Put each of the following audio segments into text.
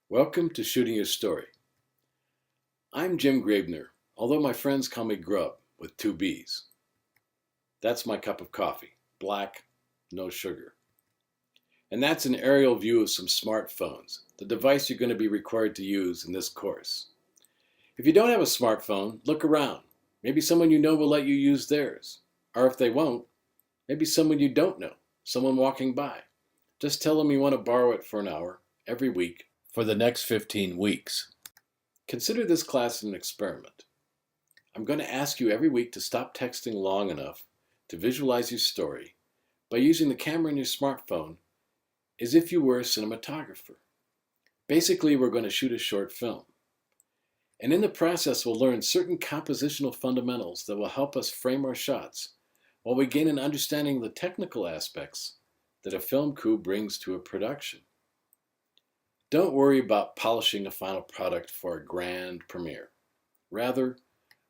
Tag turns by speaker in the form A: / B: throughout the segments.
A: Welcome to Shooting Your Story. I'm Jim Graebner, although my friends call me Grub with two B's. That's my cup of coffee, black, no sugar. And that's an aerial view of some smartphones, the device you're going to be required to use in this course. If you don't have a smartphone, look around. Maybe someone you know will let you use theirs. Or if they won't, maybe someone you don't know, someone walking by. Just tell them you want to borrow it for an hour every week for the next 15 weeks. Consider this class an experiment. I'm going to ask you every week to stop texting long enough to visualize your story by using the camera in your smartphone as if you were a cinematographer. Basically, we're going to shoot a short film. And in the process, we'll learn certain compositional fundamentals that will help us frame our shots while we gain an understanding of the technical aspects that a film crew brings to a production. Don't worry about polishing a final product for a grand premiere. Rather,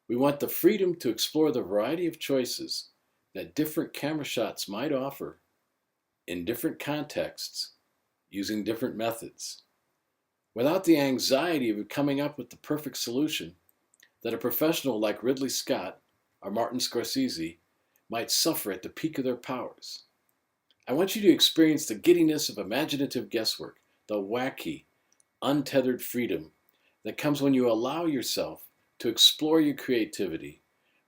A: we want the freedom to explore the variety of choices that different camera shots might offer in different contexts using different methods, without the anxiety of coming up with the perfect solution that a professional like Ridley Scott or Martin Scorsese might suffer at the peak of their powers. I want you to experience the giddiness of imaginative guesswork, the wacky, untethered freedom that comes when you allow yourself to explore your creativity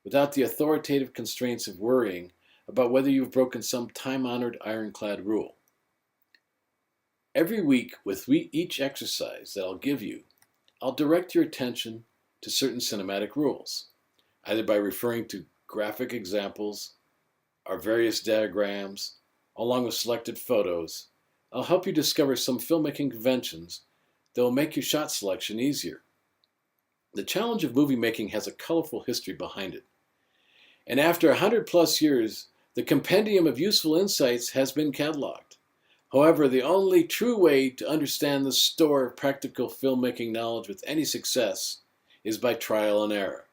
A: without the authoritative constraints of worrying about whether you've broken some time-honored ironclad rule. Every week, with each exercise that I'll give you, I'll direct your attention to certain cinematic rules, either by referring to graphic examples or various diagrams, along with selected photos. I'll help you discover some filmmaking conventions that will make your shot selection easier. The challenge of movie making has a colorful history behind it. And after 100 plus years, the compendium of useful insights has been cataloged. However, the only true way to understand the store of practical filmmaking knowledge with any success is by trial and error.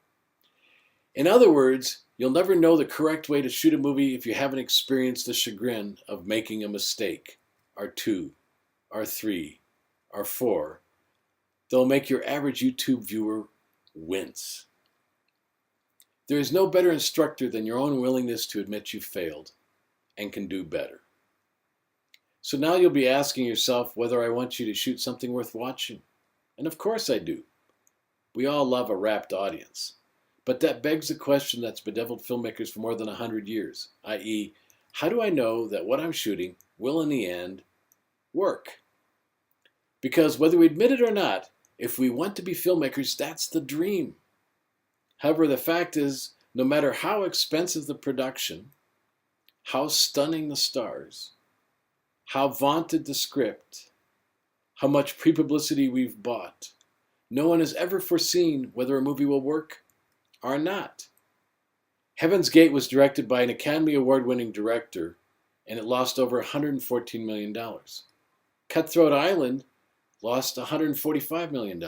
A: In other words, you'll never know the correct way to shoot a movie if you haven't experienced the chagrin of making a mistake, or two, or three, or four. They'll make your average YouTube viewer wince. There is no better instructor than your own willingness to admit you failed and can do better. So now you'll be asking yourself whether I want you to shoot something worth watching. And of course I do. We all love a rapt audience. But that begs the question that's bedeviled filmmakers for more than 100 years, i.e., how do I know that what I'm shooting will in the end work? Because whether we admit it or not, if we want to be filmmakers, that's the dream. However, the fact is, no matter how expensive the production, how stunning the stars, how vaunted the script, how much pre-publicity we've bought, no one has ever foreseen whether a movie will work or not. Heaven's Gate was directed by an Academy Award-winning director, and it lost over $114 million. Cutthroat Island lost $145 million.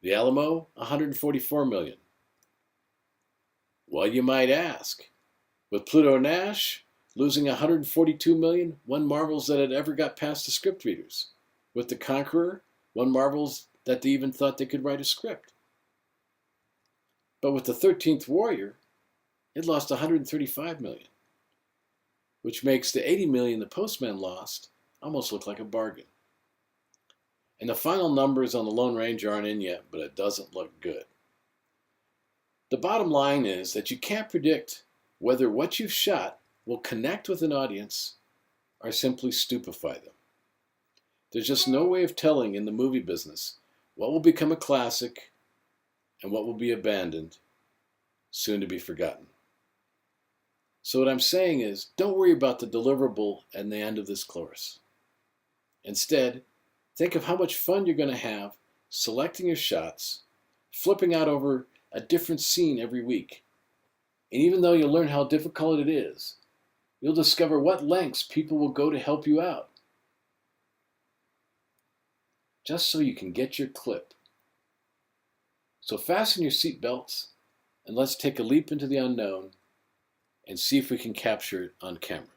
A: The Alamo, $144 million. Well, you might ask, with Pluto Nash losing $142 million, one marvels that it ever got past the script readers. With The Conqueror, one marvels that they even thought they could write a script. But with The 13th Warrior, it lost $135 million, which makes the $80 million the Postman lost almost look like a bargain. And the final numbers on The Lone Ranger aren't in yet, but it doesn't look good. The bottom line is that you can't predict whether what you've shot will connect with an audience or simply stupefy them. There's just no way of telling in the movie business what will become a classic and what will be abandoned, soon to be forgotten. So what I'm saying is, don't worry about the deliverable at the end of this course. Instead, think of how much fun you're going to have selecting your shots, flipping out over a different scene every week. And even though you'll learn how difficult it is, you'll discover what lengths people will go to help you out, just so you can get your clip. So fasten your seatbelts and let's take a leap into the unknown and see if we can capture it on camera.